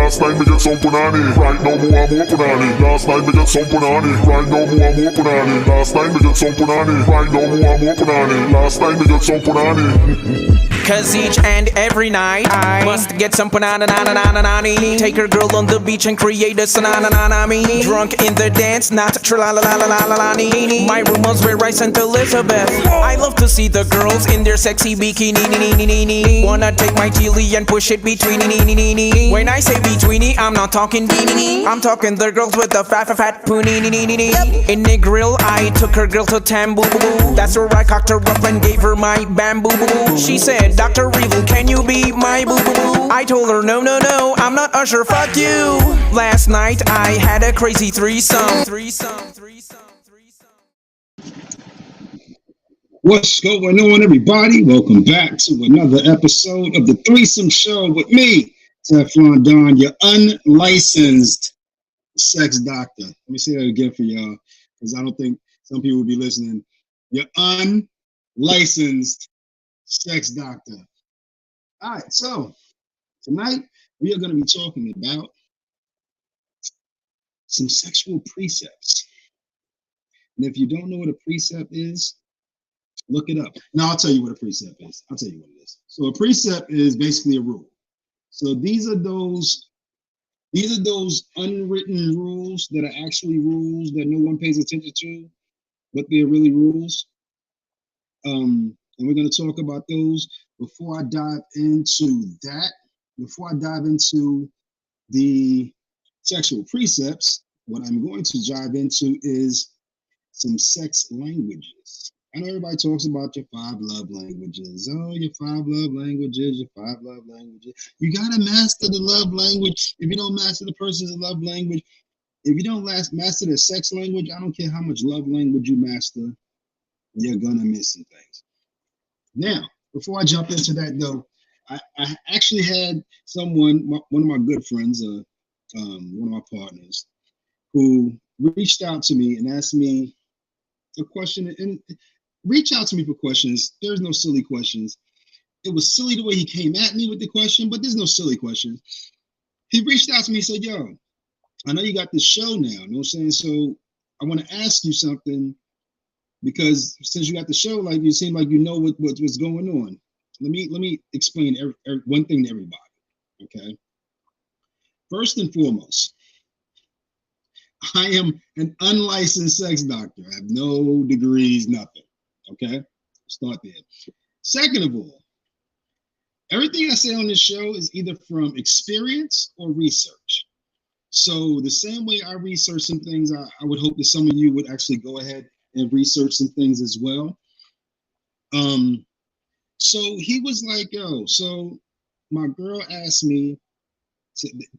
Last night me get some punani, right now more punani. Last night me get some punani, right now more punani. Last night me get some punani, right now more punani. Last night me get some punani. Cause each and every night I must get some banana nani. Take her girl on the beach and create a sanana. Drunk in the dance, not tralalalalalalani. My room was where I sent Elizabeth. I love to see the girls in their sexy bikini. Wanna take my chili and push it between. When I say betweeny, I'm not talking beanie. I'm talking the girls with the fat poonie. In the grill, I took her girl to Tamboo. That's where I cocked her up and gave her my bamboo. She said, Dr. Evil, can you be my boo-boo? I told her, no, I'm not Usher, fuck you. Last night I had a crazy threesome. What's going on, everybody? Welcome back to another episode of the Threesome Show with me, Teflon Don, your unlicensed sex doctor. Let me say that again for y'all, because I don't think some people will be listening. Your unlicensed sex doctor. All right, so tonight we are going to be talking about some sexual precepts. And if you don't know what a precept is, look it up. Now I'll tell you what a precept is. I'll tell you what it is. So a precept is basically a rule. So these are those unwritten rules that are actually rules that no one pays attention to, but they're really rules. And we're going to talk about those. Before I dive into that, before I dive into the sexual precepts, what I'm going to dive into is some sex languages. I know everybody talks about your 5 love languages. Oh, your 5 love languages, your 5 love languages. You got to master the love language. If you don't master the person's love language, if you don't master their sex language, I don't care how much love language you master, you're going to miss some things. Now, before I jump into that, though, I actually had someone, one of my good friends, one of my partners, who reached out to me and asked me a question. And reach out to me for questions. There's no silly questions. It was silly the way he came at me with the question, but there's no silly questions. He reached out to me and said, yo, I know you got this show now, you know what I'm saying? So I want to ask you something, because since you got the show, like you seem like you know what's going on. Let me explain one thing to everybody, okay? First and foremost, I am an unlicensed sex doctor. I have no degrees, nothing, okay? Start there. Second of all, everything I say on this show is either from experience or research. So the same way I research some things, I would hope that some of you would actually go ahead and research some things as well. So he was like, yo, so my girl asked me,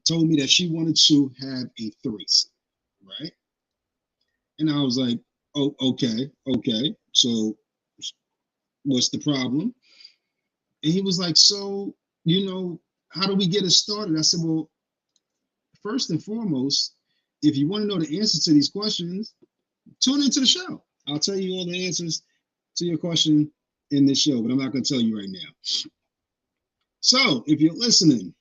told me that she wanted to have a threesome, right? And I was like, oh, okay. So what's the problem? And he was like, so, how do we get it started? I said, well, first and foremost, if you want to know the answer to these questions, tune into the show. I'll tell you all the answers to your question in this show, but I'm not going to tell you right now. So if you're listening,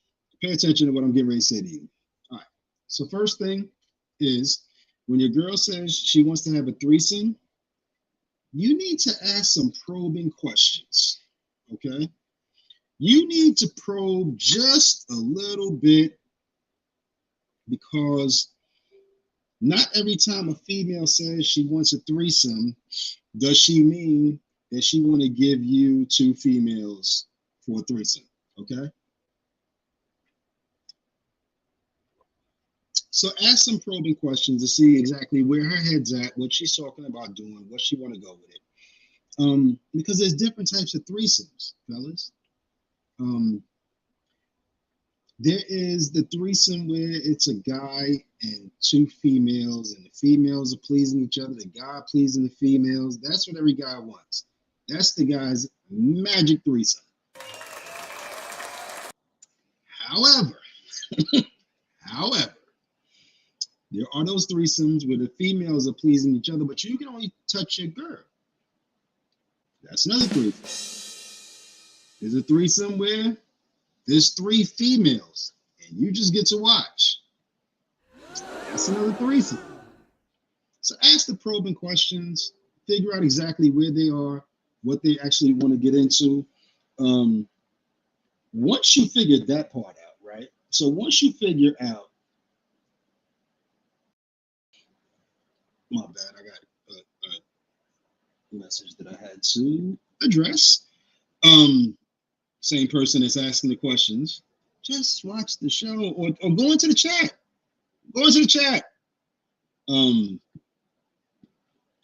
pay attention to what I'm getting ready to say to you. All right. So first thing is, when your girl says she wants to have a threesome, you need to ask some probing questions, okay? You need to probe just a little bit, because not every time a female says she wants a threesome, does she mean that she want to give you 2 females for a threesome, okay? So ask some probing questions to see exactly where her head's at, what she's talking about doing, what she want to go with it. Because there's different types of threesomes, fellas. There is the threesome where it's a guy and 2 females, and the females are pleasing each other, the guy pleasing the females. That's what every guy wants. That's the guy's magic threesome. However, there are those threesomes where the females are pleasing each other, but you can only touch your girl. That's another threesome. There's a threesome where there's 3 females and you just get to watch. That's another threesome. So ask the probing questions, figure out exactly where they are, what they actually want to get into. Once you figure that part out, right? So once you figure out, my bad, I got a message that I had to address. Same person that's asking the questions, just watch the show or go into the chat. Go into the chat.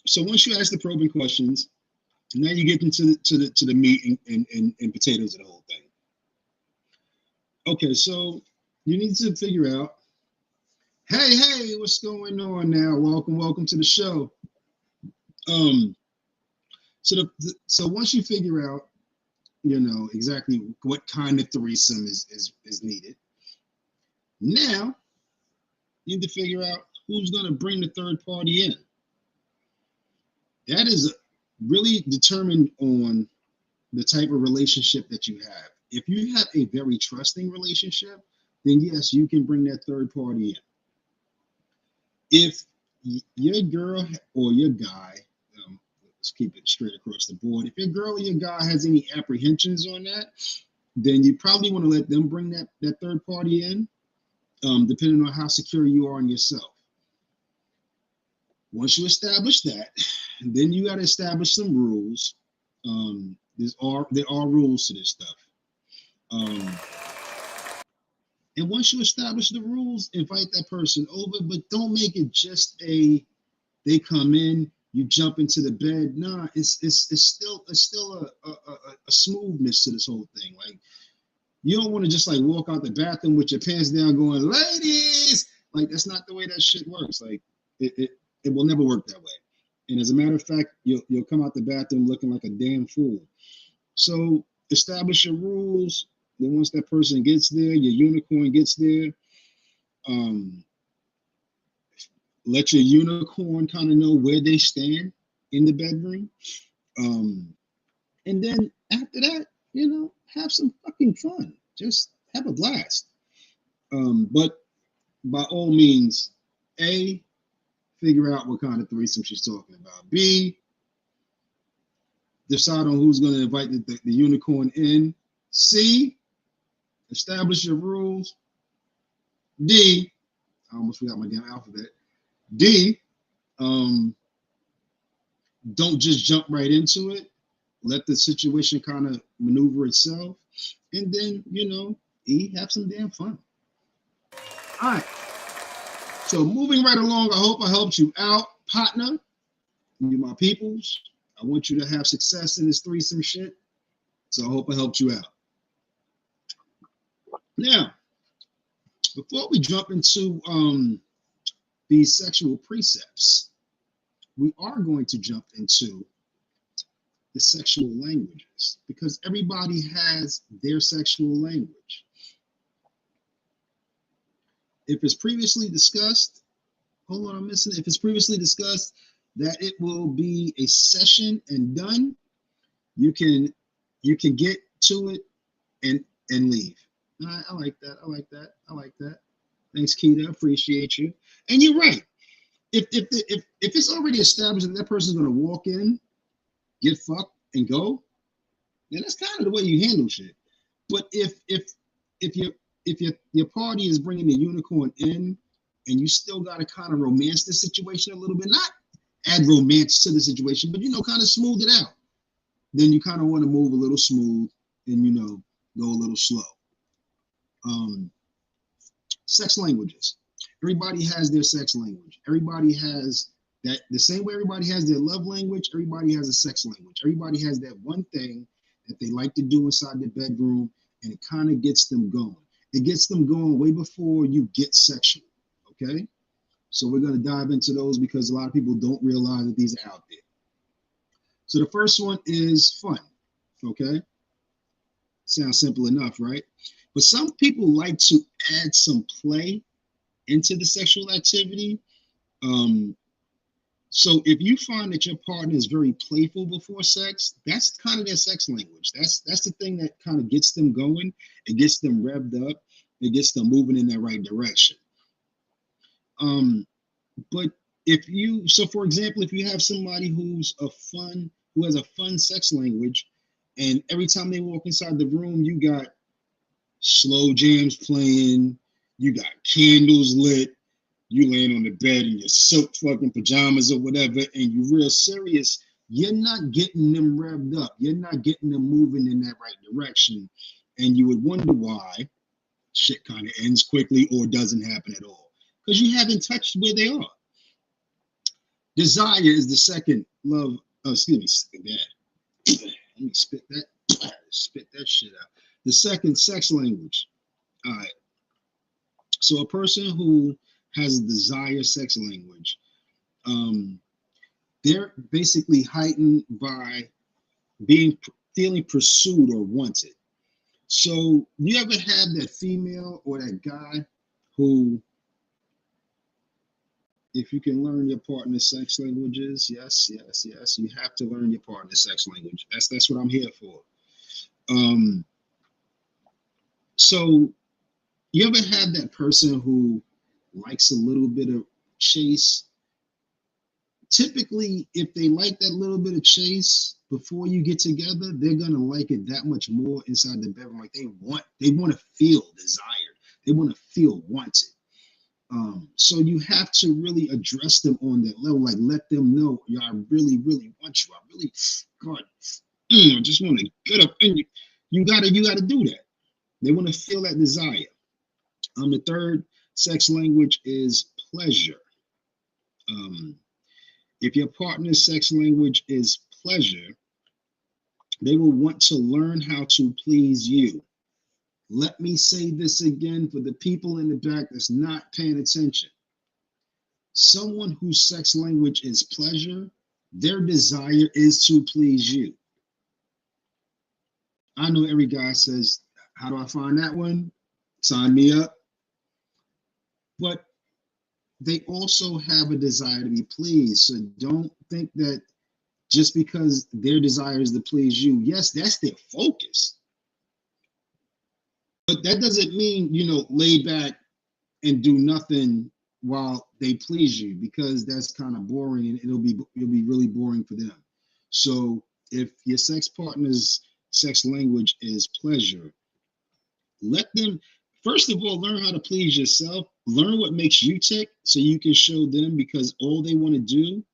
So once you ask the probing questions, now you get into the meat and potatoes of the whole thing. Okay, so you need to figure out, hey, what's going on now? Welcome to the show. So once you figure out, you know, exactly what kind of threesome is needed, now you need to figure out who's going to bring the third party in. That is really determined on the type of relationship that you have. If you have a very trusting relationship, then yes, you can bring that third party in. If your girl or your guy, let's keep it straight across the board, if your girl or your guy has any apprehensions on that, then you probably want to let them bring that third party in, depending on how secure you are in yourself. Once you establish that, then you got to establish some rules. There are rules to this stuff. And once you establish the rules, invite that person over, but don't make it just they come in, you jump into the bed. Nah, it's still a smoothness to this whole thing. Like, you don't want to just like walk out the bathroom with your pants down going, ladies, like that's not the way that shit works. Like it will never work that way. And as a matter of fact, you'll come out the bathroom looking like a damn fool. So establish your rules. Then once that person gets there, your unicorn gets there, let your unicorn kind of know where they stand in the bedroom. And then after that, you know, have some fucking fun. Just have a blast. But by all means, A, figure out what kind of threesome she's talking about. B, decide on who's going to invite the unicorn in. C, establish your rules. D, I almost forgot my damn alphabet. D, don't just jump right into it. Let the situation kind of maneuver itself. And then, you know, E, have some damn fun. All right. So moving right along, I hope I helped you out, partner. You my peoples. I want you to have success in this threesome shit. So I hope I helped you out. Now, before we jump into these sexual precepts, we are going to jump into the sexual languages because everybody has their sexual language. If it's previously discussed, hold on, I'm missing it. If it's previously discussed that it will be a session and done, you can get to it and leave. I like that. I like that. I like that. Thanks, Keita. Appreciate you. And you're right. If it's already established that person's gonna walk in, get fucked, and go, then that's kind of the way you handle shit. But if your party is bringing the unicorn in, and you still gotta kind of romance the situation a little bit, not add romance to the situation, but you know, kind of smooth it out. Then you kind of want to move a little smooth and, you know, go a little slow. Sex languages. Everybody has their sex language. Everybody has that, the same way everybody has their love language, everybody has a sex language. Everybody has that one thing that they like to do inside the bedroom, and it kind of gets them going. It gets them going way before you get sexual, okay? So we're going to dive into those because a lot of people don't realize that these are out there. So the first one is fun, okay? Sounds simple enough, right? But some people like to add some play into the sexual activity. So if you find that your partner is very playful before sex, that's kind of their sex language. That's the thing that kind of gets them going. It gets them revved up. It gets them moving in that right direction. But if you, so for example, if you have somebody who has a fun sex language, and every time they walk inside the room, you got slow jams playing, you got candles lit, you laying on the bed in your silk fucking pajamas or whatever, and you're real serious, you're not getting them revved up. You're not getting them moving in that right direction. And you would wonder why shit kind of ends quickly or doesn't happen at all. Because you haven't touched where they are. Desire is the second love. Oh, excuse me, let me spit that shit out. The second sex language. All right. So a person who has a desire sex language, they're basically heightened by feeling pursued or wanted. So you ever have that female or that guy who, if you can learn your partner's sex languages, yes, you have to learn your partner's sex language. That's what I'm here for. So you ever have that person who likes a little bit of chase? Typically, if they like that little bit of chase before you get together, they're gonna like it that much more inside the bedroom. Like they want to feel desired. They want to feel wanted. So you have to really address them on that level, like let them know, yo, I really, really want you. I really, God, I just want to get up in you. You gotta do that. They want to feel that desire. The third sex language is pleasure. If your partner's sex language is pleasure, they will want to learn how to please you. Let me say this again for the people in the back that's not paying attention. Someone whose sex language is pleasure, their desire is to please you. I know every guy says, how do I find that one? Sign me up. But they also have a desire to be pleased. So don't think that just because their desire is to please you, yes, that's their focus. But that doesn't mean, lay back and do nothing while they please you, because that's kind of boring and it'll be really boring for them. So if your sex partner's sex language is pleasure, let them, first of all, learn how to please yourself. Learn what makes you tick so you can show them, because all they want to do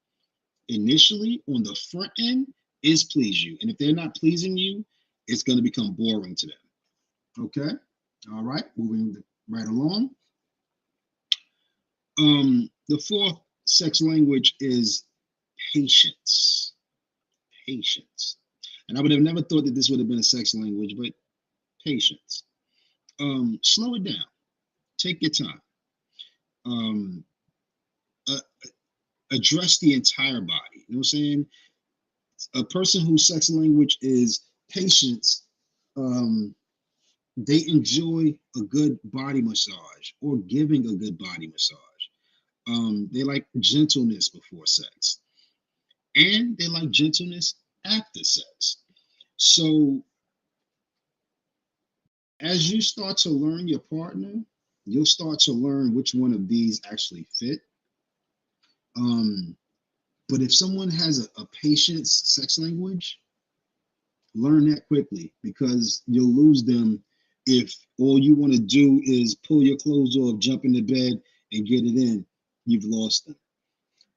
initially on the front end is please you. And if they're not pleasing you, it's going to become boring to them. Okay. All right. Moving right along. The fourth sex language is patience. Patience. And I would have never thought that this would have been a sex language, but patience. Slow it down. Take your time. Address the entire body. You know what I'm saying? A person whose sex language is patience, they enjoy a good body massage or giving a good body massage. They like gentleness before sex, and they like gentleness after sex. So as you start to learn your partner, you'll start to learn which one of these actually fit. But if someone has a patience sex language, learn that quickly, because you'll lose them if all you want to do is pull your clothes off, jump in the bed, and get it in. You've lost them.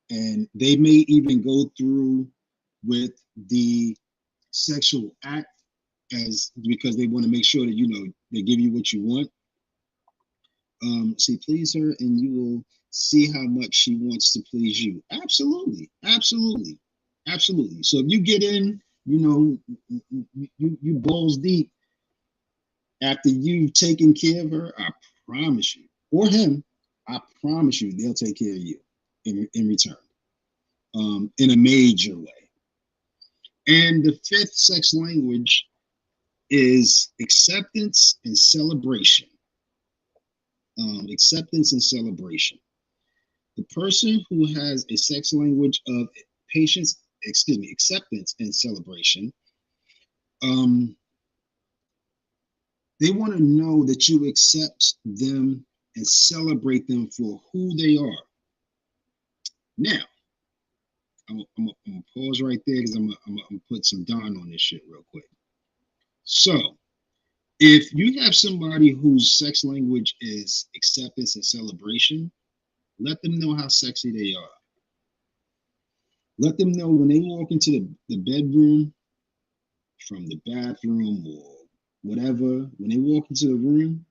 And they may even go through with the sexual act because they want to make sure that, they give you what you want. See, please her and you will see how much she wants to please you. Absolutely. So if you get in, you balls deep after you've taken care of her, I promise you, or him, I promise you, they'll take care of you in return, in a major way. And the fifth sex language is acceptance and celebration. Acceptance and celebration. The person who has a sex language of acceptance and celebration, They want to know that you accept them and celebrate them for who they are. Now, I'm gonna pause right there because I'm gonna put some Don on this shit real quick. So, if you have somebody whose sex language is acceptance and celebration, let them know how sexy they are. Let them know when they walk into the bedroom from the bathroom or whatever, when they walk into the room,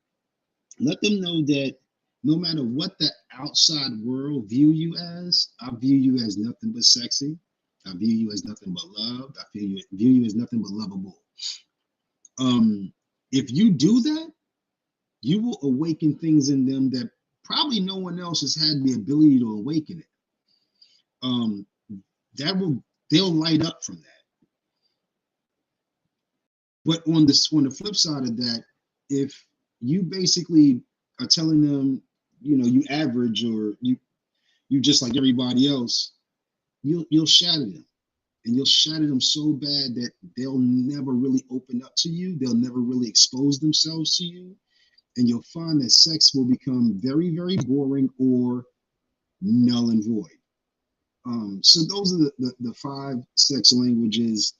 let them know that no matter what the outside world view you as, I view you as nothing but sexy. I view you as nothing but loved. I view you as nothing but lovable. If you do that, you will awaken things in them that probably no one else has had the ability to awaken it. They'll light up from that. But on the flip side of that, if you basically are telling them, you average or you just like everybody else, you'll shatter them. And you'll shatter them so bad that they'll never really open up to you. They'll never really expose themselves to you. And you'll find that sex will become very, very boring or null and void. So those are the 5 sex languages.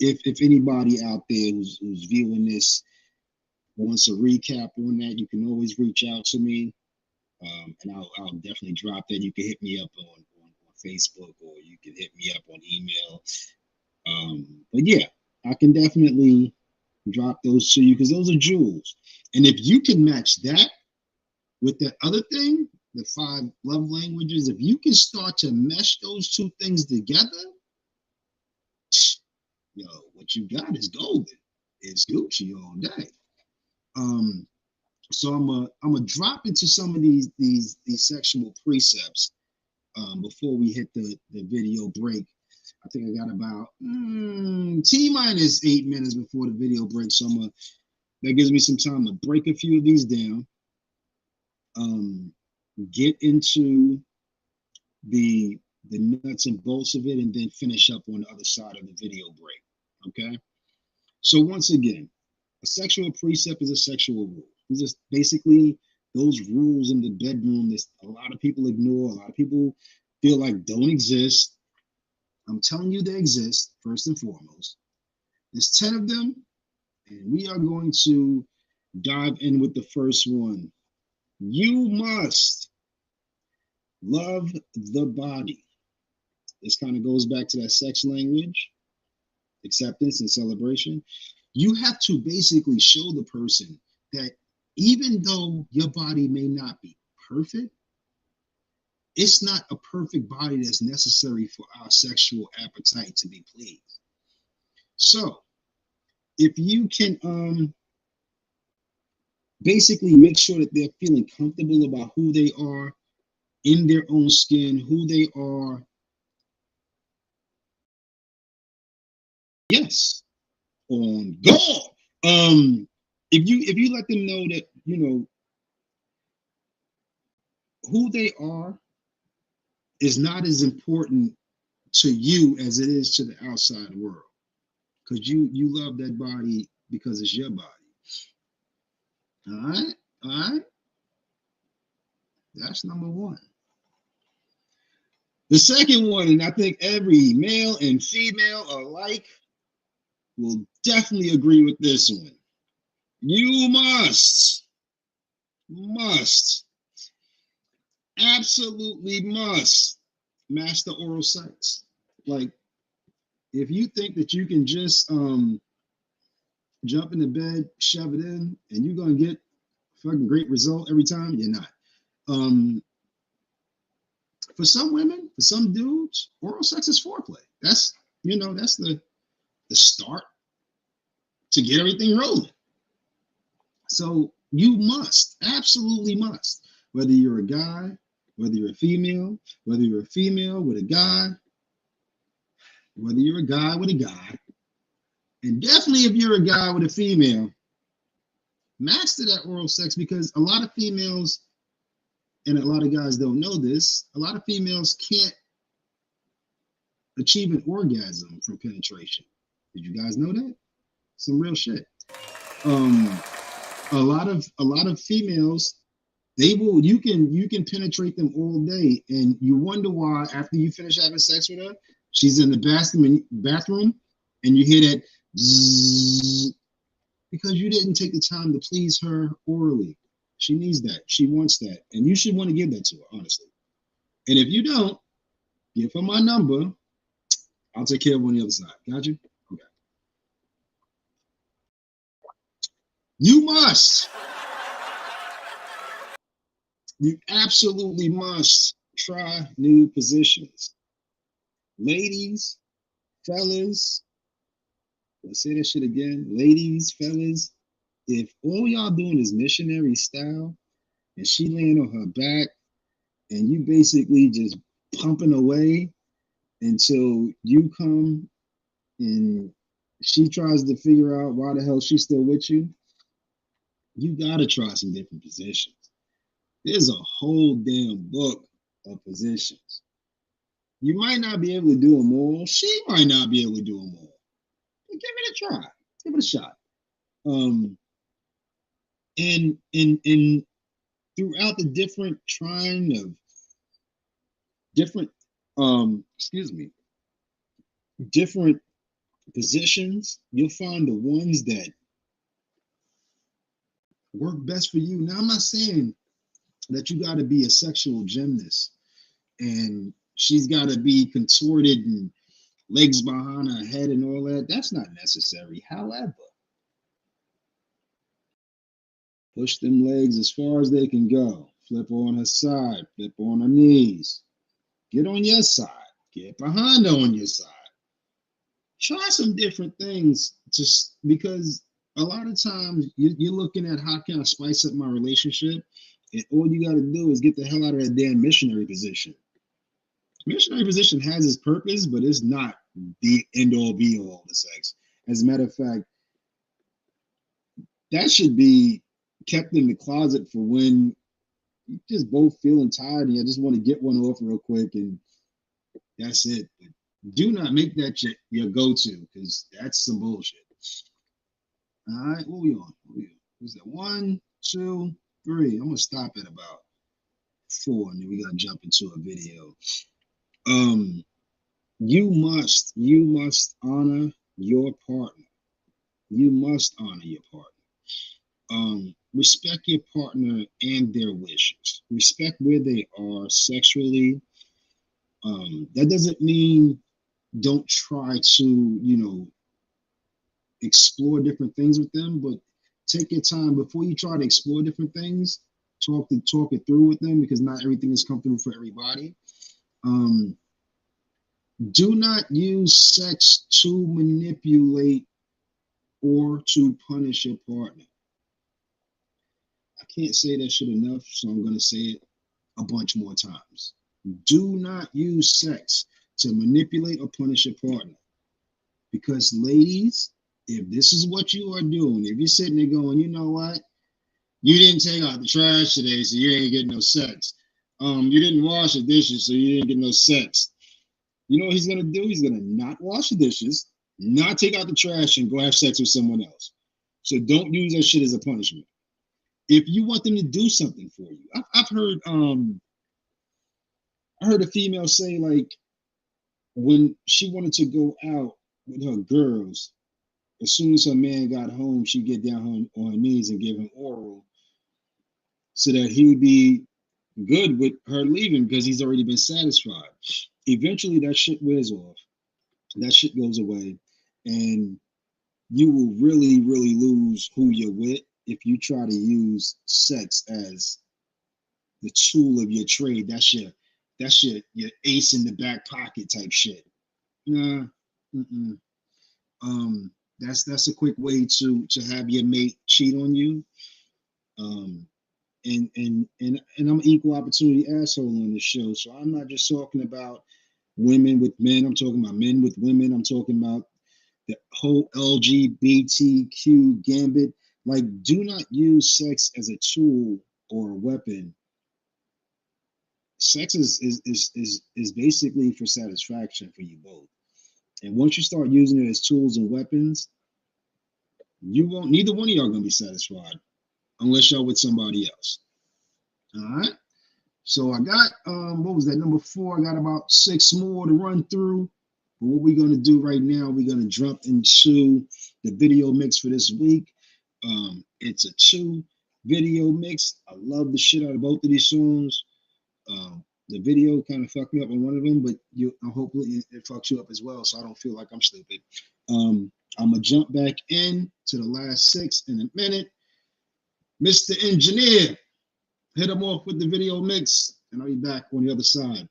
If anybody out there who's viewing this wants a recap on that, you can always reach out to me. And I'll definitely drop that. You can hit me up on Facebook, or you can hit me up on email. But yeah, I can definitely drop those to you because those are jewels. And if you can match that with the other thing, the 5 love languages, if you can start to mesh those 2 things together, what you got is golden. It's Gucci all day. So I'm gonna drop into some of these sexual precepts before we hit the video break. I think I got about T-minus 8 minutes before the video break. So that gives me some time to break a few of these down, get into the nuts and bolts of it, and then finish up on the other side of the video break. Okay. So once again, a sexual precept is a sexual rule. It's just basically those rules in the bedroom that a lot of people ignore, a lot of people feel like don't exist. I'm telling you they exist, first and foremost. There's 10 of them, and we are going to dive in with the first one. You must love the body. This kind of goes back to that sex language, acceptance and celebration. You have to basically show the person that even though your body may not be perfect, it's not a perfect body that's necessary for our sexual appetite to be pleased. So if you can basically make sure that they're feeling comfortable about who they are in their own skin, who they are, yes, on God. If you let them know that who they are is not as important to you as it is to the outside world, because you love that body because it's your body. All right. That's number 1. The second one, and I think every male and female alike will definitely agree with this one. You must, absolutely must master oral sex. Like, if you think that you can just jump in the bed, shove it in, and you're gonna get fucking great result every time, you're not. For some women, for some dudes, oral sex is foreplay. That's the start to get everything rolling. So you must, absolutely must, whether you're a guy, whether you're a female, whether you're a female with a guy, whether you're a guy with a guy, and definitely if you're a guy with a female, master that oral sex, because a lot of females, and a lot of guys don't know this, a lot of females can't achieve an orgasm from penetration. Did you guys know that? Some real shit. Um, a lot of females, they will, you can penetrate them all day, and you wonder why after you finish having sex with her, she's in the bathroom, and you hear that zzz, because you didn't take the time to please her orally. She needs that. She wants that, and you should want to give that to her, honestly. And if you don't, give her my number. I'll take care of on the other side. Got you? Okay. You must. You absolutely must try new positions. Ladies, fellas, let's say that shit again. Ladies, fellas, if all y'all doing is missionary style and she laying on her back and you basically just pumping away until you come and she tries to figure out why the hell she's still with you, you gotta try some different positions. There's a whole damn book of positions. You might not be able to do them all. She might not be able to do them all. But give it a try. Give it a shot. And throughout the different trying of different excuse me, different positions, you'll find the ones that work best for you. Now, I'm not saying that you got to be a sexual gymnast and she's got to be contorted and legs behind her head and all that. That's not necessary. However, push them legs as far as they can go. Flip on her side, flip on her knees. Get on your side. Get behind her on your side. Try some different things just because a lot of times you're looking at how can I spice up my relationship, and all you got to do is get the hell out of that damn missionary position. Missionary position has its purpose, but it's not the end all be all of the sex. As a matter of fact, that should be kept in the closet for when you just both feeling tired and you just want to get one off real quick, and that's it. But do not make that your go-to, because that's some bullshit. All right, what we on? Who's that? 1, 2, 3. I'm gonna stop at about 4, and then we're gonna jump into a video. You must honor your partner. You must honor your partner. Respect your partner and their wishes. Respect where they are sexually. That doesn't mean don't try to, explore different things with them, but take your time before you try to explore different things. Talk it through with them, because not everything is comfortable for everybody. Do not use sex to manipulate or to punish your partner. I can't say that shit enough, so I'm going to say it a bunch more times. Do not use sex to manipulate or punish your partner. Because ladies, if this is what you are doing, if you're sitting there going, you know what? You didn't take out the trash today, so you ain't getting no sex. You didn't wash the dishes, so you didn't get no sex. You know what he's gonna do? He's gonna not wash the dishes, not take out the trash, and go have sex with someone else. So don't use that shit as a punishment. If you want them to do something for you, I've heard I heard a female say, like, when she wanted to go out with her girls, as soon as her man got home, she'd get down on her knees and give him oral so that he would be good with her leaving because he's already been satisfied. Eventually, that shit wears off. That shit goes away. And you will really, really lose who you're with if you try to use sex as the tool of your trade. That's your ace in the back pocket type shit. Nah. That's a quick way to have your mate cheat on you. And I'm an equal opportunity asshole on this show, so I'm not just talking about women with men. I'm talking about men with women. I'm talking about the whole LGBTQ gambit. Like, do not use sex as a tool or a weapon. Sex is basically for satisfaction for you both. And once you start using it as tools and weapons, You won't. Neither one of y'all gonna be satisfied unless y'all with somebody else. All right. So I got what was that, number 4? I got about 6 more to run through. But what we're gonna do right now, we're gonna jump into the video mix for this week. It's a 2 video mix. I love the shit out of both of these songs. The video kind of fucked me up on one of them, but hopefully it fucks you up as well, so I don't feel like I'm stupid. I'm gonna jump back in to the last 6 in a minute. Mr. Engineer, hit him off with the video mix, and I'll be back on the other side.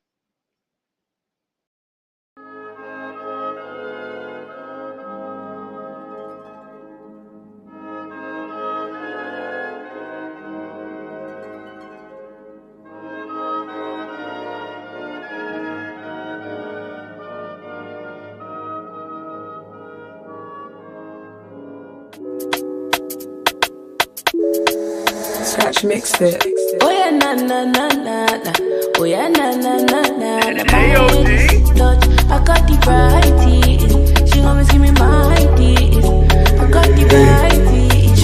Scratch mixed it. Oh yeah, na na na na na. Oh yeah, na na na na na. Touch, I got the right teeth. She always give me my teeth. I got the right teeth.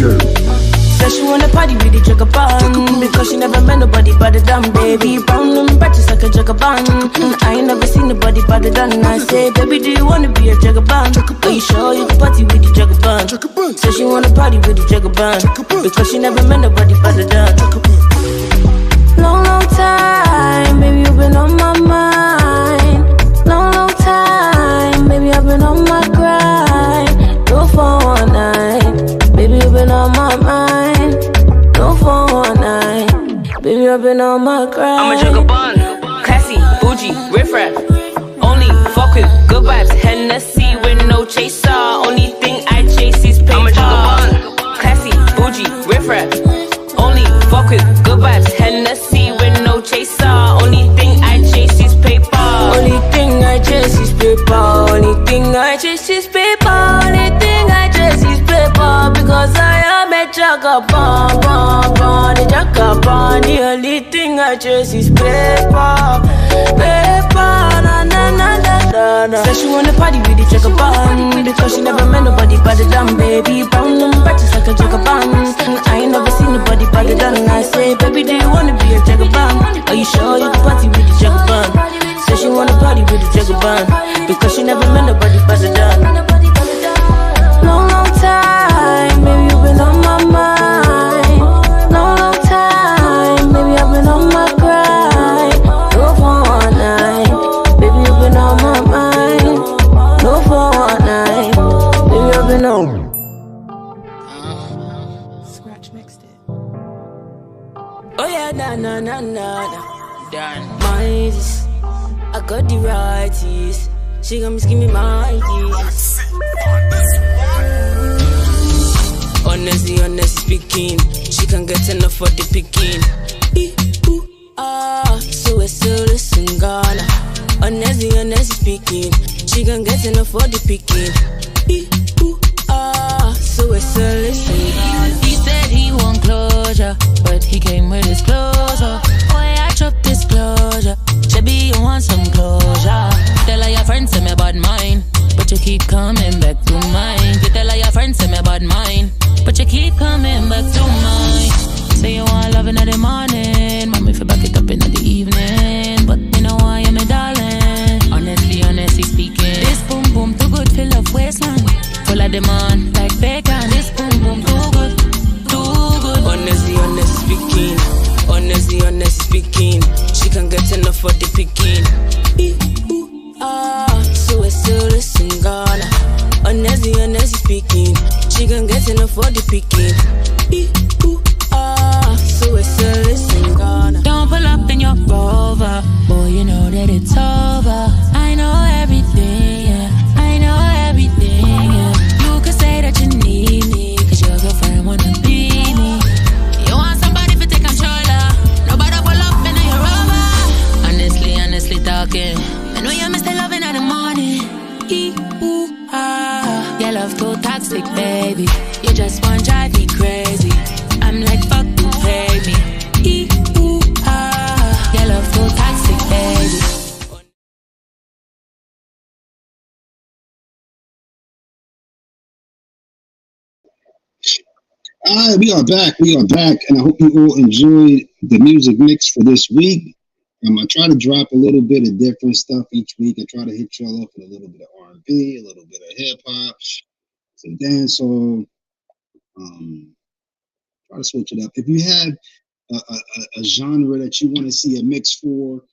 Says she wanna party with the jugger band because she never met nobody but the damn baby. Brown and bright just like a jugger band. I ain't never seen nobody but the damn. I say, baby, do you wanna be a jugger band? Are you sure you can party with the jugger band? Says she wanna party with the jugger band because she never met nobody but the damn. Long, long time, baby, you've been on my mind. Long, long time, baby, I've been on my grind. No for one night, baby, you've been on my mind. No for one night, baby, you've been on my grind. I'm a jugger bun, classy, bougie, riff-raff. Only fuck with good vibes, Hennessy with no chaser. Only thing I chase is paper. I'm a jugger bun, classy, bougie, riff-raff. Only fuck with good vibes, Hennessy with no chaser. Only thing I chase is paper. Only thing I chase is paper. Only thing I chase is paper. Only thing I chase is paper. Because I am a jagabon, a jagabon. The only thing I chase is paper. Paper, na na na na na. Says she wanna party with the jagabon because she never met nobody but the damn baby. Brown and bright just like a jagabon. I ain't never seen nobody but the damn. I say, baby, do you wanna be a jagabon? Are you sure you can party with the jagabon? Says she wanna party with the jagabon because she never met nobody but the damn. Long, long time, baby, you've been on my mind. Long, long time, baby, I've been on my grind. No for one night, baby, you've been on my mind. No for one night, baby, I've been on. Scratch mixed it. Oh yeah, na na na na na. Done. Minds, I got the righties. She gon' give me my keys. Honestly speaking, she can get enough for the picking. So it's still listen, Ghana. Honestly speaking, she can get enough for the picking. So it's still listen, Ghana. He said he want closure, but he came with his closure. Boy, I dropped disclosure. Shabby, you want some closure? Tell all your friends say me bad mine, but you keep coming back to mine. You tell all your friends say me bad mine, but you keep coming back to mine. Say you want loving in the morning, mommy feel back it up in the evening, but you know why you're my darling. Honestly speaking, this boom boom too good, fill up waistline, full of demand like bacon. This boom boom too good, too good. Honestly speaking, she can get enough for the picking. So it's still listen, Ghana. Honestly speaking, she can get enough for the picking. So it's still listen, Ghana. Don't pull up in your Rover, boy, you know that it's over. I know everything, yeah. I know everything, yeah. You could say that you need me, cause your girlfriend wanna be me. You want somebody to take controller, nobody pull up in your Rover. Honestly talking, I know you miss the loving in the morning. Your love too toxic, baby. You just want to drive me crazy. I'm like, fuck you, pay me. Your love too toxic, baby. All right, we are back. We are back, and I hope you all enjoyed the music mix for this week. I try to drop a little bit of different stuff each week. I try to hit y'all up with a little bit of R&B, a little bit of hip hop, some dancehall. Try to switch it up. If you have a genre that you want to see a mix for,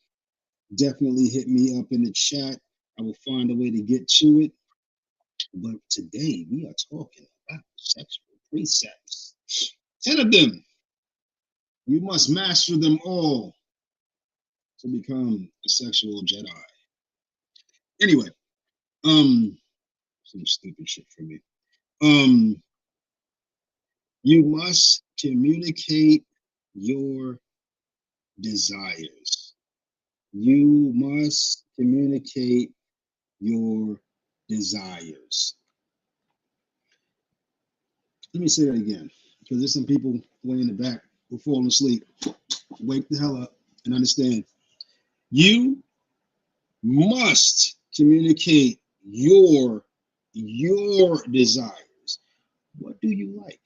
definitely hit me up in the chat. I will find a way to get to it. But today we are talking about sexual precepts. 10 of them. You must master them all to become a sexual Jedi. Anyway, some stupid shit for me. You must communicate your desires. You must communicate your desires. Let me say that again, because there's some people way in the back who falling asleep. Wake the hell up and understand. You must communicate your desires. What do you like?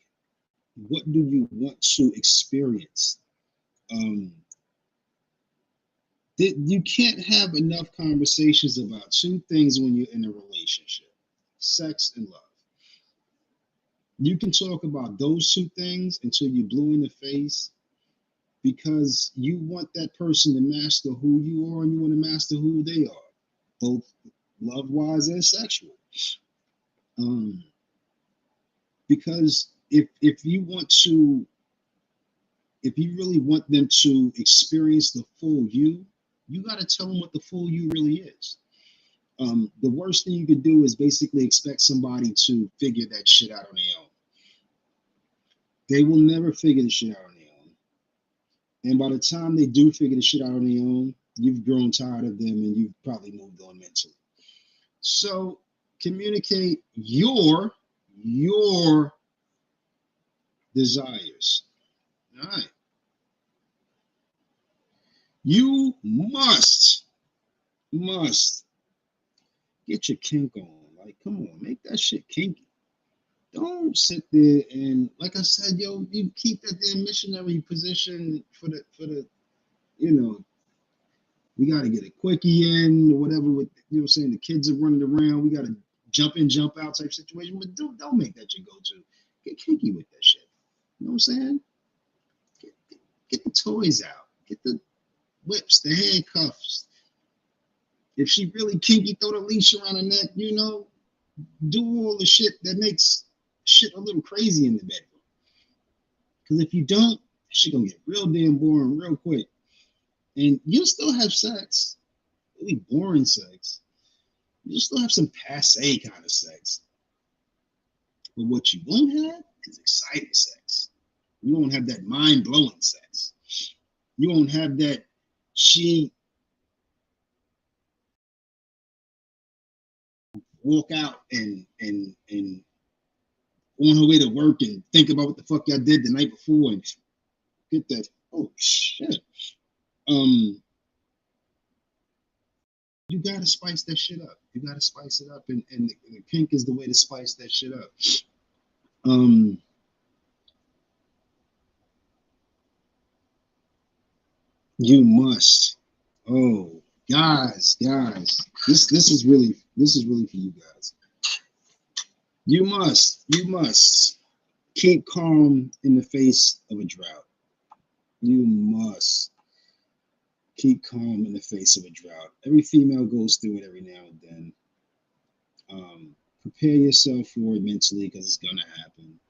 What do you want to experience? You can't have enough conversations about two things when you're in a relationship: sex and love. You can talk about those two things until you're blue in the face, because you want that person to master who you are and you want to master who they are, both love-wise and sexual. Because if you really want them to experience the full you got to tell them what the full you really is. The worst thing you could do is basically expect somebody to figure that shit out on their own. They will never figure the shit out on their own. And by the time they do figure the shit out on their own, you've grown tired of them and you've probably moved on mentally. So communicate your desires. All right. You must get your kink on. Like, come on, make that shit kinky. Don't sit there and, like I said, yo, you keep that damn missionary position for the, we got to get a quickie in or whatever. With, you know what I'm saying, the kids are running around. We got to jump in, jump out type situation. But don't make that your go-to. Get kinky with that shit. You know what I'm saying? Get the toys out. Get the whips, the handcuffs. If she really kinky, throw the leash around her neck, do all the shit that makes shit a little crazy in the bedroom. Because if you don't, shit gonna get real damn boring real quick. And you'll still have sex. It'll be boring sex. You'll still have some passe kind of sex. But what you won't have is exciting sex. You won't have that mind-blowing sex. You won't have that she walk out and on her way to work and think about what the fuck y'all did the night before and get that, oh shit. You gotta spice that shit up. You gotta spice it up, and the kink is the way to spice that shit up. You must. Oh, guys, this is really for you guys. You must keep calm in the face of a drought. You must keep calm in the face of a drought. Every female goes through it every now and then. Prepare yourself for it mentally, because it's gonna happen.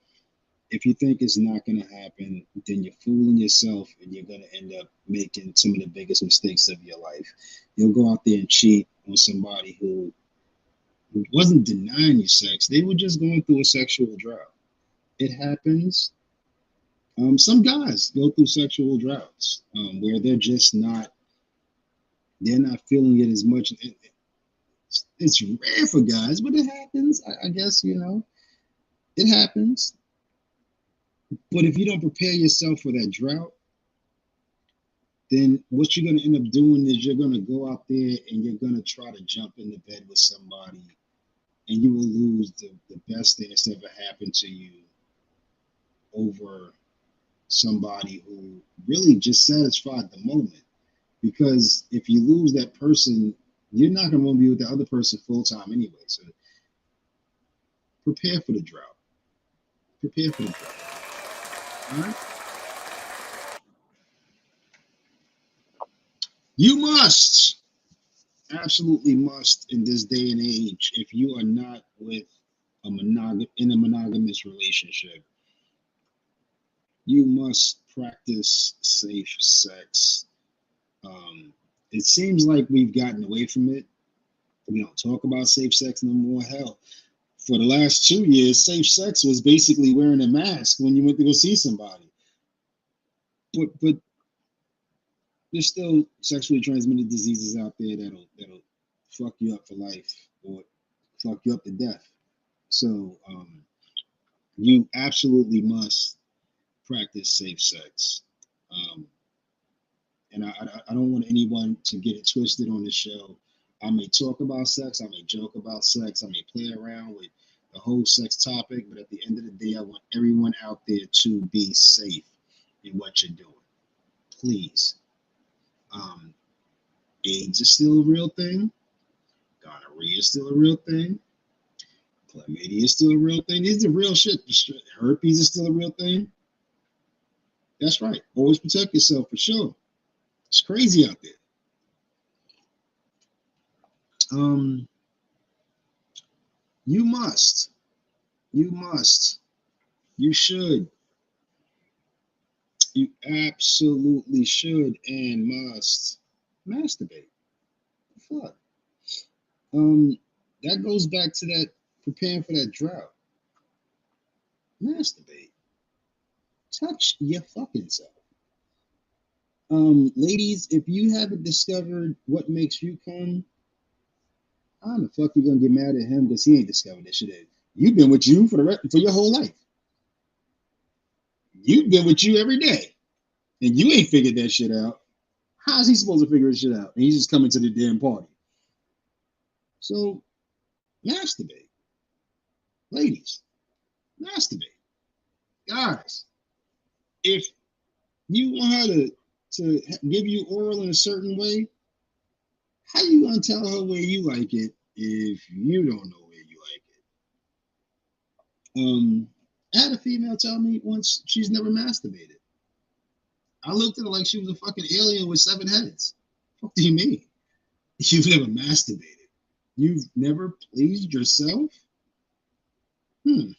If you think it's not gonna happen, then you're fooling yourself, and you're gonna end up making some of the biggest mistakes of your life. You'll go out there and cheat on somebody who wasn't denying you sex. They were just going through a sexual drought. It happens. Some guys go through sexual droughts where they're not feeling it as much. It's rare for guys, but it happens. I guess, it happens. But if you don't prepare yourself for that drought, then what you're going to end up doing is you're going to go out there and you're going to try to jump in the bed with somebody, and you will lose the best thing that's ever happened to you over somebody who really just satisfied the moment. Because if you lose that person, you're not going to want to be with the other person full time anyway. So prepare for the drought. Prepare for the drought. All right. You must, absolutely must, in this day and age, if you are not with in a monogamous relationship, you must practice safe sex. It seems like we've gotten away from it. We don't talk about safe sex no more. Hell, for the last 2 years, safe sex was basically wearing a mask when you went to go see somebody. But there's still sexually transmitted diseases out there that'll fuck you up for life or fuck you up to death. So you absolutely must practice safe sex. And I don't want anyone to get it twisted on the show. I may talk about sex, I may joke about sex, I may play around with the whole sex topic, but at the end of the day, I want everyone out there to be safe in what you're doing. Please. AIDS is still a real thing. Gonorrhea is still a real thing. Chlamydia is still a real thing. These are real shit. Herpes is still a real thing. That's right. Always protect yourself for sure. It's crazy out there. You must. You should. You absolutely should and must masturbate. Fuck. That goes back to that preparing for that drought. Masturbate. Touch your fucking self. Ladies, if you haven't discovered what makes you come, how the fuck you gonna get mad at him because he ain't discovered that shit? You've been with you for your whole life. You've been with you every day, and you ain't figured that shit out. How is he supposed to figure his shit out? And he's just coming to the damn party. So, masturbate. Ladies, masturbate. Guys, if you want her to give you oral in a certain way, how you gonna tell her where you like it if you don't know where you like it? I had a female tell me once she's never masturbated. I looked at her like she was a fucking alien with 7 heads. What do you mean? You've never masturbated? You've never pleased yourself? It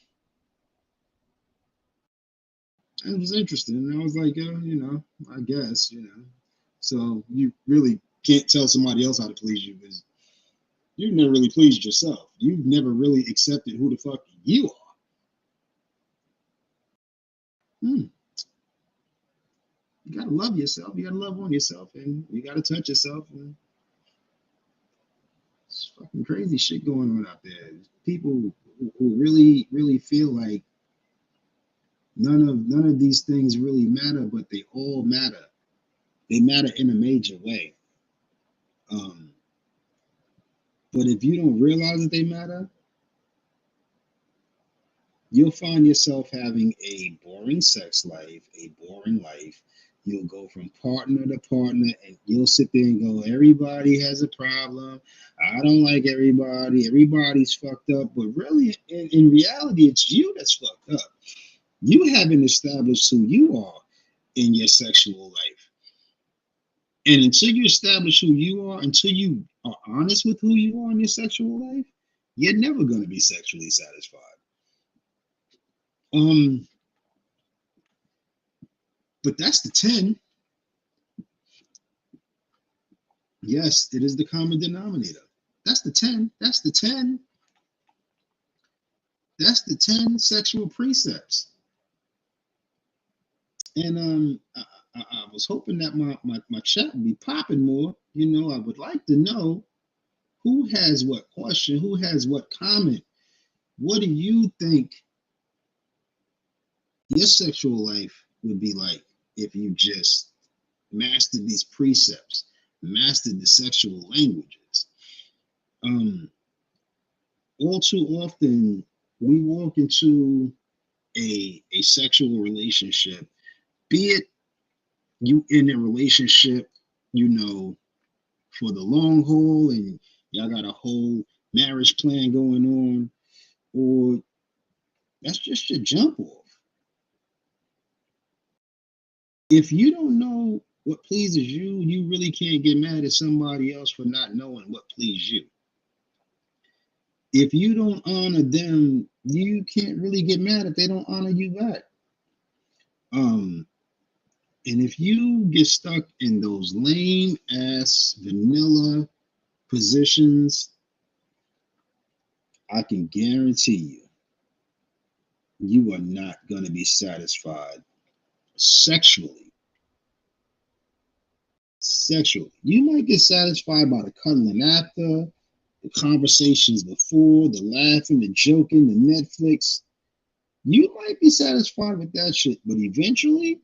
was interesting. And I was like, I guess, So you really can't tell somebody else how to please you because you've never really pleased yourself. You've never really accepted who the fuck you are. You gotta love yourself. You gotta love on yourself, and you gotta touch yourself. And it's fucking crazy shit going on out there. People who really, really feel like none of these things really matter, but they all matter. They matter in a major way. But if you don't realize that they matter, you'll find yourself having a boring sex life, a boring life. You'll go from partner to partner and you'll sit there and go, everybody has a problem. I don't like everybody. Everybody's fucked up. But really, in reality, it's you that's fucked up. You haven't established who you are in your sexual life. And until you establish who you are, until you are honest with who you are in your sexual life, you're never going to be sexually satisfied. But that's the 10. Yes, it is the common denominator. That's the 10. That's the 10. That's the 10 sexual precepts. And I was hoping that my chat would be popping more. I would like to know who has what question, who has what comment. What do you think your sexual life would be like if you just mastered these precepts, mastered the sexual languages? All too often, we walk into a sexual relationship, be it you in a relationship, you know, for the long haul and y'all got a whole marriage plan going on, or that's just your jump off. If you don't know what pleases you, you really can't get mad at somebody else for not knowing what pleases you. If you don't honor them, you can't really get mad if they don't honor you back. And if you get stuck in those lame ass vanilla positions, I can guarantee you are not going to be satisfied sexually. You might get satisfied by the cuddling after, the conversations before, the laughing, the joking, the Netflix. You might be satisfied with that shit, but eventually,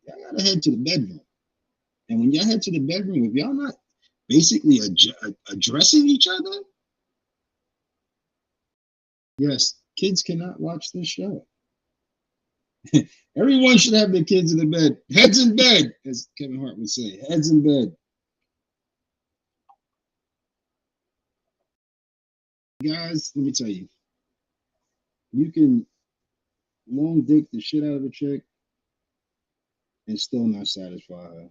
y'all gotta head to the bedroom. And when y'all head to the bedroom, if y'all not basically addressing each other, yes, kids cannot watch this show. Everyone should have their kids in the bed. Heads in bed, as Kevin Hart would say. Heads in bed. Guys, let me tell you. You can long dick the shit out of a chick and still not satisfy her.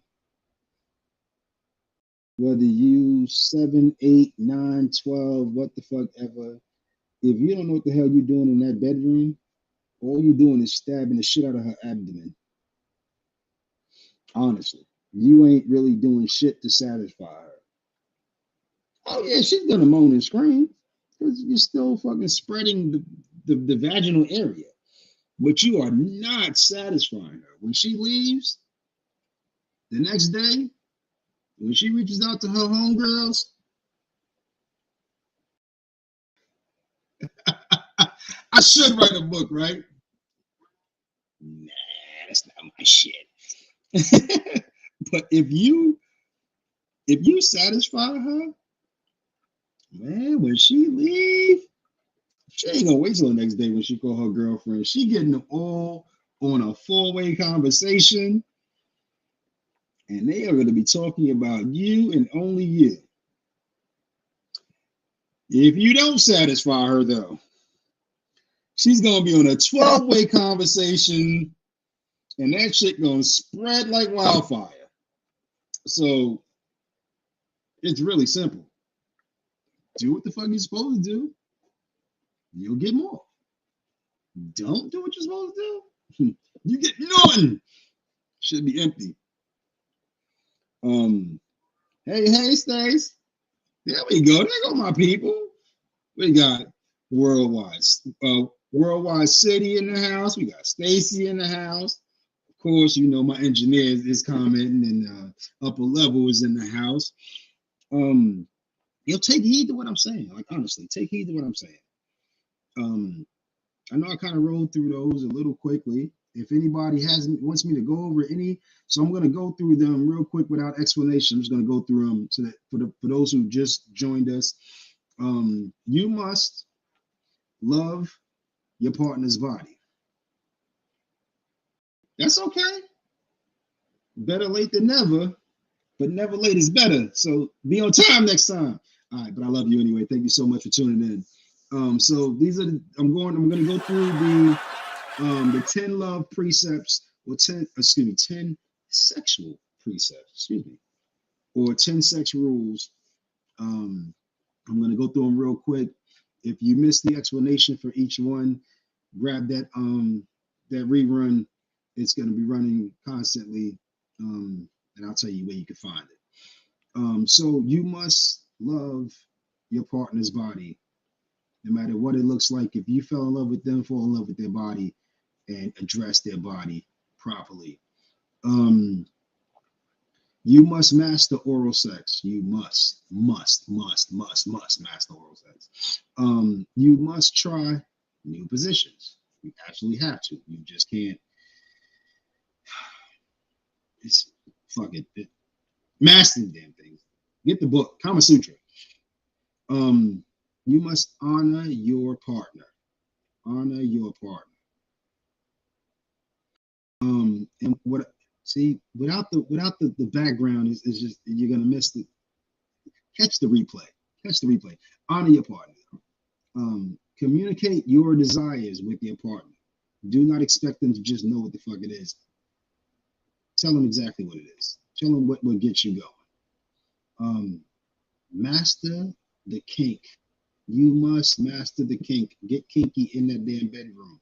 Whether you 7, 8, 9, 12, what the fuck ever, if you don't know what the hell you're doing in that bedroom, all you're doing is stabbing the shit out of her abdomen. Honestly, you ain't really doing shit to satisfy her. Oh yeah, she's gonna moan and scream because you're still fucking spreading the vaginal area, but you are not satisfying her. When she leaves the next day, when she reaches out to her homegirls, I should write a book, right? Nah, that's not my shit. But if you satisfy her, man, when she leave, she ain't gonna wait till the next day when she call her girlfriend. She getting them all on a 4-way conversation, and they are gonna be talking about you and only you. If you don't satisfy her though, she's gonna be on a 12-way conversation, and that shit gonna spread like wildfire. So it's really simple. Do what the fuck you're supposed to do. You'll get more. Don't do what you're supposed to do. You get nothing. Should be empty. Hey, Stace. There we go. There go my people. We got Worldwide City in the house. We got Stacy in the house. Of course, you know my engineer is commenting, and Upper Level is in the house. Take heed to what I'm saying. Like honestly, take heed to what I'm saying. I know I kind of rolled through those a little quickly. If anybody wants me to go over any, so I'm going to go through them real quick without explanation. I'm just going to go through them so that for those who just joined us. You must love your partner's body. That's okay. Better late than never, but never late is better. So be on time next time. All right, but I love you anyway. Thank you so much for tuning in. So these are I'm going to go through the 10 love precepts, or 10 sexual precepts, or 10 sex rules. I'm going to go through them real quick. If you missed the explanation for each one, grab that rerun. It's going to be running constantly, and I'll tell you where you can find it. So you must love your partner's body, no matter what it looks like. If you fell in love with them, fall in love with their body and address their body properly. You must master oral sex. You must master oral sex. You must try new positions. You absolutely have to. You just can't. Fuck it. Master the damn things. Get the book, Kama Sutra. You must honor your partner. Honor your partner. And what see without the background is just you're gonna miss the catch the replay. Catch the replay. Honor your partner. Communicate your desires with your partner. Do not expect them to just know what the fuck it is. Tell them exactly what it is. Tell them what gets you going. Master the kink. You must master the kink. Get kinky in that damn bedroom.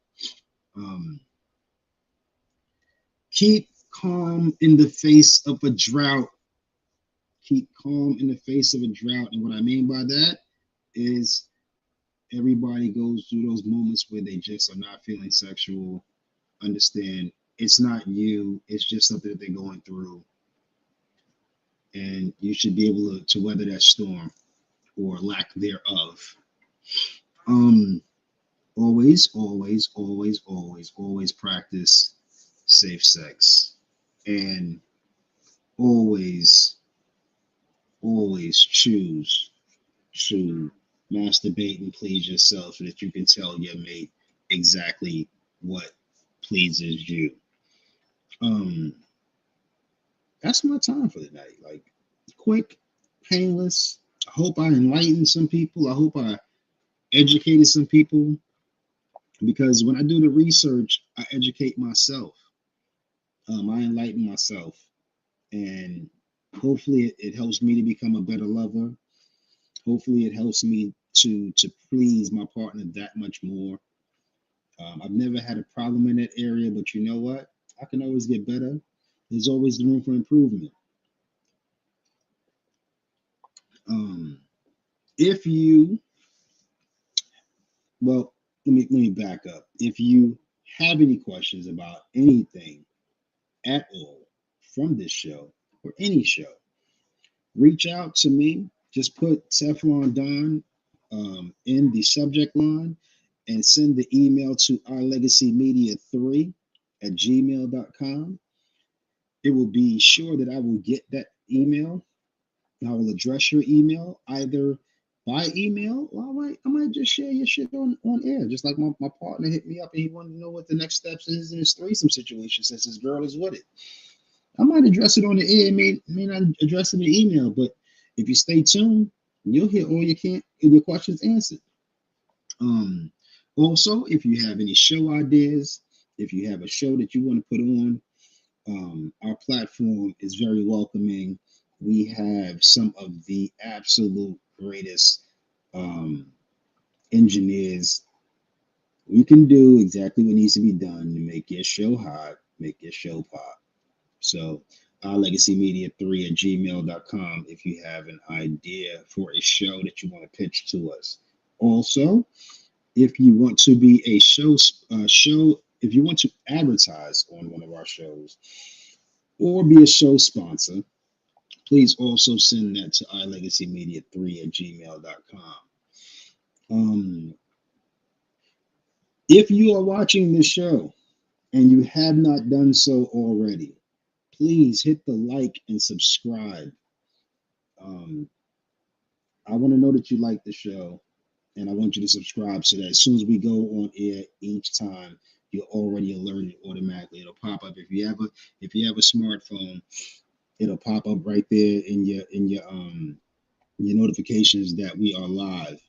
Keep calm in the face of a drought. Keep calm in the face of a drought. And what I mean by that is everybody goes through those moments where they just are not feeling sexual. Understand, it's not you. It's just something that they're going through. And you should be able to weather that storm or lack thereof. Always practice safe sex. And always choose to masturbate and please yourself so that you can tell your mate exactly what pleases you. That's my time for the night. Like, quick, painless. I hope I enlightened some people. I hope I educated some people, because when I do the research, I educate myself. I enlighten myself, and hopefully it helps me to become a better lover. Hopefully it helps me to please my partner that much more. I've never had a problem in that area, but you know what? I can always get better. There's always room for improvement. If you, well, let me back up. If you have any questions about anything at all from this show or any show, reach out to me. Just put Teflon Don in the subject line and send the email to ourlegacymedia3@gmail.com. It will be sure that I will get that email. I will address your email either by email, or I might just share your shit on air. Just like my partner hit me up and he wanted to know what the next steps is in his threesome situation since his girl is with it. I might address it on the air, may not address it in the email, but if you stay tuned, you'll hear all your questions answered. Also, if you have any show ideas, if you have a show that you want to put on, our platform is very welcoming. We have some of the absolute greatest engineers. We can do exactly what needs to be done to make your show hot, make your show pop. So ourlegacymedia3@gmail.com if you have an idea for a show that you want to pitch to us. Also, if you want to be a if you want to advertise on one of our shows or be a show sponsor, please also send that to ourlegacymedia3@gmail.com. If you are watching this show and you have not done so already, please hit the like and subscribe. I want to know that you like the show, and I want you to subscribe so that as soon as we go on air each time, you're already alerted automatically. It'll pop up if you have a smartphone. It'll pop up right there in your notifications that we are live.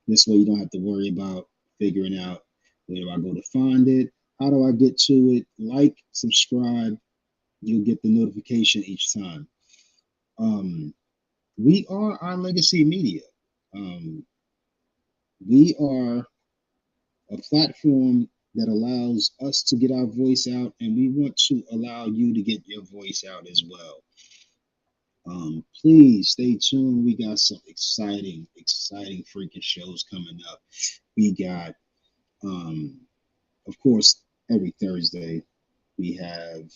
This way you don't have to worry about figuring out where do I go to find it, how do I get to it. Like, subscribe, you'll get the notification each time. We are Our Legacy Media. We are a platform that allows us to get our voice out, and we want to allow you to get your voice out as well. Please stay tuned. We got some exciting freaking shows coming up. We got, of course, every Thursday we have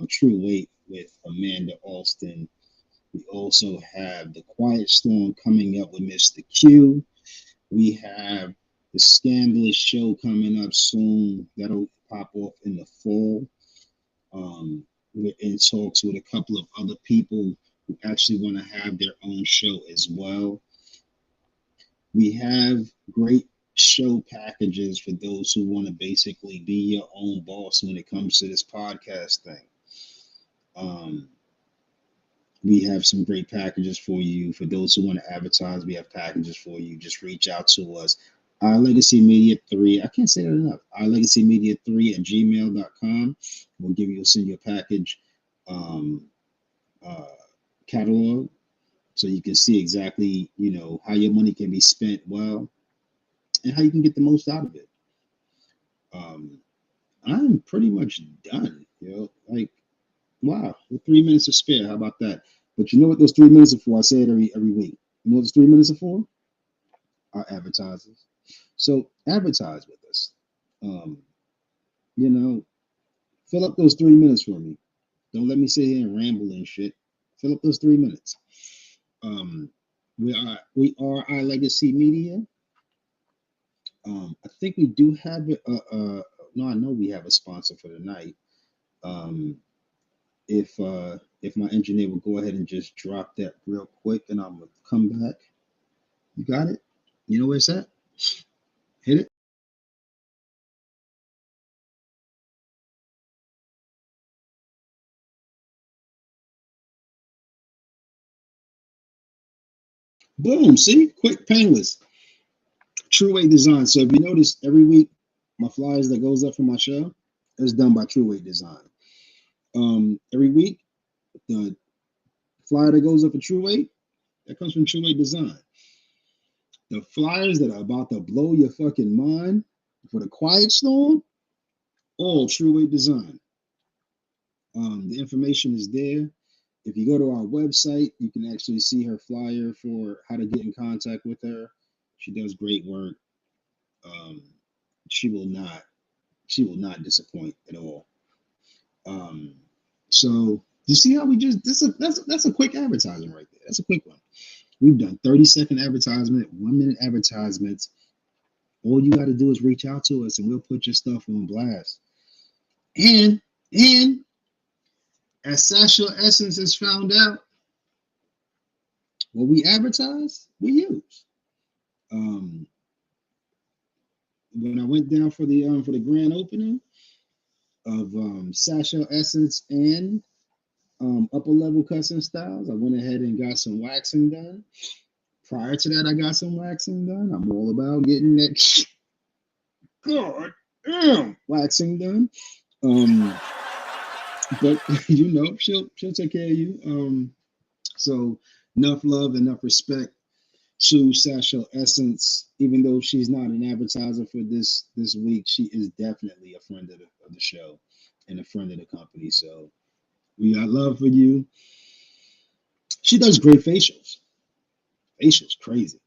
True Weight with Amanda Alston. We also have The Quiet Storm coming up with Mr. Q. We have The Scandalous Show coming up soon. That'll pop off in the fall. We're in talks with a couple of other people who actually want to have their own show as well. We have great show packages for those who want to basically be your own boss when it comes to this podcast thing. We have some great packages for you. For those who want to advertise, we have packages for you. Just reach out to us. Our Legacy Media 3, I can't say that enough. Our Legacy Media 3 at gmail.com. We'll send you a package catalog so you can see exactly, how your money can be spent well and how you can get the most out of it. I'm pretty much done, like, wow, with 3 minutes to spare. How about that? But you know what those 3 minutes are for? I say it every week. You know what those 3 minutes are for? Our advertisers. So advertise with us. Fill up those 3 minutes for me. Don't let me sit here and ramble and shit. Fill up those 3 minutes. We are Our Legacy Media. I think we do have it. No, I know we have a sponsor for tonight. If my engineer will go ahead and just drop that real quick, and I'm gonna come back. You got it? You know where it's at? Hit it. Boom. See? Quick, painless. True Weight Design. So if you notice, every week my flyers that goes up for my show is done by True Weight Design. Every week the flyer that goes up for True Weight, that comes from True Weight Design. The flyers that are about to blow your fucking mind for the Quiet Storm, all True Weight Design. The information is there. If you go to our website, you can actually see her flyer for how to get in contact with her. She does great work. She will not disappoint at all. So you see how we just that's a quick advertisement right there. That's a quick one. We've done 30-second advertisement, 1 minute advertisements. All you got to do is reach out to us and we'll put your stuff on blast. And as Satchel Essence has found out, what we advertise, we use. When I went down for the grand opening of Satchel Essence and Upper Level Custom Styles, I went ahead and got some waxing done. Prior to that, I got some waxing done. I'm all about getting that waxing done. But she'll take care of you. So enough love, enough respect to Satchel Essence. Even though she's not an advertiser for this week, she is definitely a friend of the show and a friend of the company. So we got love for you. She does great facials. Facials crazy.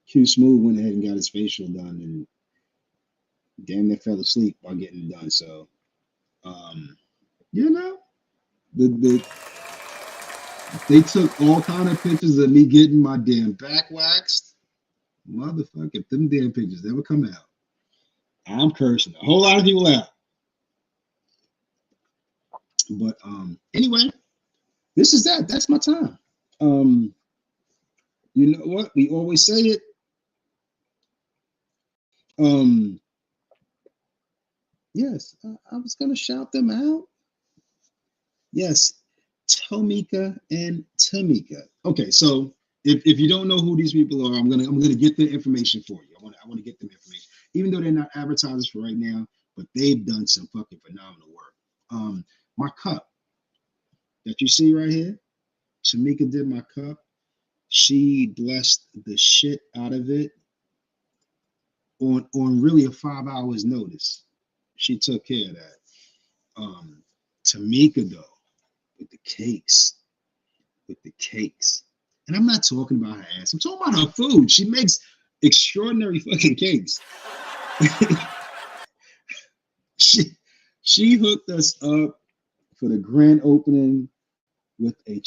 Q Smooth went ahead and got his facial done and damn near fell asleep while getting it done. So they took all kind of pictures of me getting my damn back waxed. Motherfucker, if them damn pictures ever come out, I'm cursing a whole lot of people out. But anyway, this is that. That's my time. You know what? We always say it. Yes, I was gonna shout them out. Yes, Tomika and Tamika. Okay, so if you don't know who these people are, I'm gonna get the information for you. I want to get them information, even though they're not advertisers for right now, but they've done some fucking phenomenal work. My cup that you see right here, Tamika did my cup. She blessed the shit out of it on really a 5 hours notice. She took care of that. Tamika though, with the cakes. And I'm not talking about her ass. I'm talking about her food. She makes extraordinary fucking cakes. She hooked us up for the grand opening with a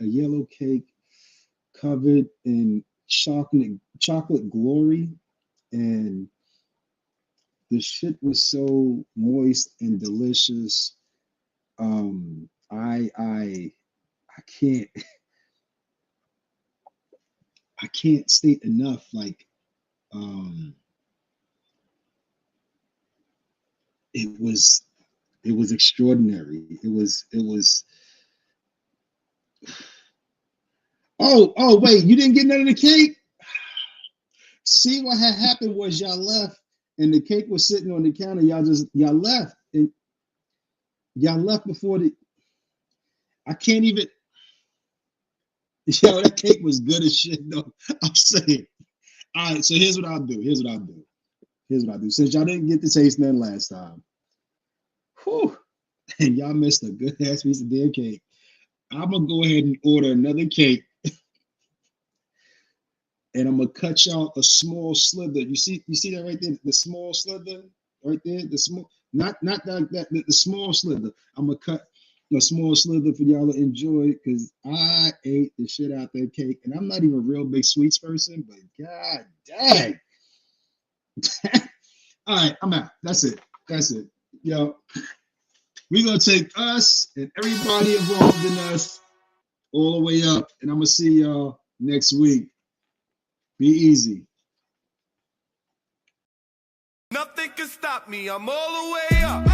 yellow cake covered in chocolate glory, and the shit was so moist and delicious. I can't. I can't state enough, like, it was extraordinary. It was oh wait, you didn't get none of the cake? See, what had happened was y'all left and the cake was sitting on the counter. Y'all left and y'all left before I can't even. Yo, that cake was good as shit though. I'm saying. All right, so here's what I'll do. Since y'all didn't get to taste none last time, whew, and y'all missed a good ass piece of damn cake, I'm gonna go ahead and order another cake, and I'm gonna cut y'all a small slither. You see that right there, the small slither right there, the small, not that the small slither. I'm gonna cut a small slither for y'all to enjoy because I ate the shit out that cake, and I'm not even a real big sweets person, but god dang. All right, I'm out. That's it. Yo, we're gonna take us and everybody involved in us all the way up, and I'm gonna see y'all next week. Be easy. Nothing can stop me. I'm all the way up.